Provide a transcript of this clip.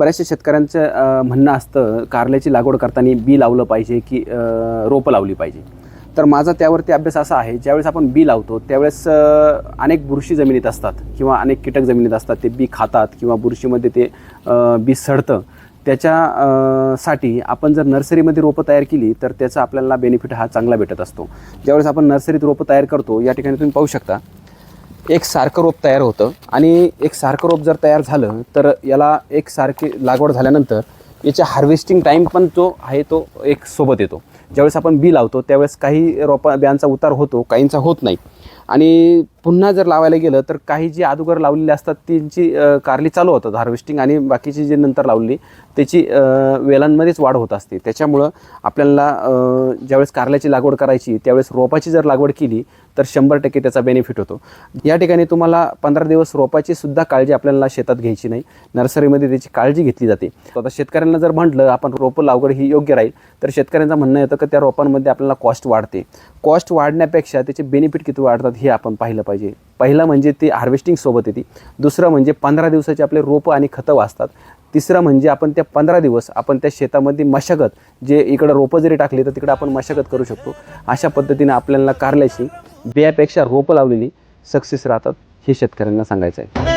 बऱ्याचशा शेतकऱ्यांचं म्हणणं असतं कारल्याची लागवड करताना बी लावलं पाहिजे की रोपं लावली पाहिजे. तर माझा त्यावरती अभ्यास असा आहे, ज्यावेळेस आपण बी लावतो त्यावेळेस अनेक बुरशी जमिनीत असतात किंवा अनेक कीटक जमिनीत असतात, ते बी खातात किंवा बुरशीमध्ये ते बी सडतं. त्याच्यासाठी आपण जर नर्सरीमध्ये रोपं तयार केली तर त्याचा आपल्याला बेनिफिट हा चांगला भेटत असतो. ज्यावेळेस आपण नर्सरीत रोपं तयार करतो, या ठिकाणी तुम्ही पाहू शकता एक सारखं रोप तयार होतं आणि एक सारखं रोप जर तयार झालं तर याला एक सारखी लागवड झाल्यानंतर याच्या हार्वेस्टिंग टाईम पण जो आहे तो एक सोबत येतो. ज्यावेळेस आपण बी लावतो त्यावेळेस काही बियांचा उतार होतो, काहींचा होत नाही. आणि पुन्हा जर लावायला गेलं तर काही जी अगोदर लावलेली असतात त्यांची कारली चालू होतात हार्वेस्टिंग, आणि बाकीची जी नंतर लावलेली त्याची वेलांमध्येच वाढ होत असते. त्याच्यामुळं आपल्याला ज्यावेळेस कारल्याची लागवड करायची त्यावेळेस रोपाची जर लागवड केली तर 100% त्याचा बेनिफिट होतो. या ठिकाणी तुम्हाला 15 दिवस रोपाची सुद्धा काळजी आपल्याला शेतात घ्यायची नाही, नर्सरीमध्ये त्याची काळजी घेतली जाते. आता शेतकऱ्यांना जर म्हटलं आपण रोपं लागवड ही योग्य राहील तर शेतकऱ्यांचं म्हणणं येतं की त्या रोपांमध्ये आपल्याला कॉस्ट वाढते. कॉस्ट वाढण्यापेक्षा त्याचे बेनिफिट किती वाढतात हे आपण पाहिलं पाहिजे. पहिलं म्हणजे ते हार्वेस्टिंग सोबत येते, दुसरं म्हणजे 15 दिवसाचे आपले रोपं आणि खतं वाचतात, तिसरं म्हणजे आपण त्या 15 दिवस आपण त्या शेतामध्ये मशागत, जे इकडं रोपं जरी टाकली तर तिकडं आपण मशागत करू शकतो. अशा पद्धतीने आपल्याला कारल्याची बियापेक्षा रोपं लावलेली सक्सेस राहतात हे शेतकऱ्यांना सांगायचं आहे.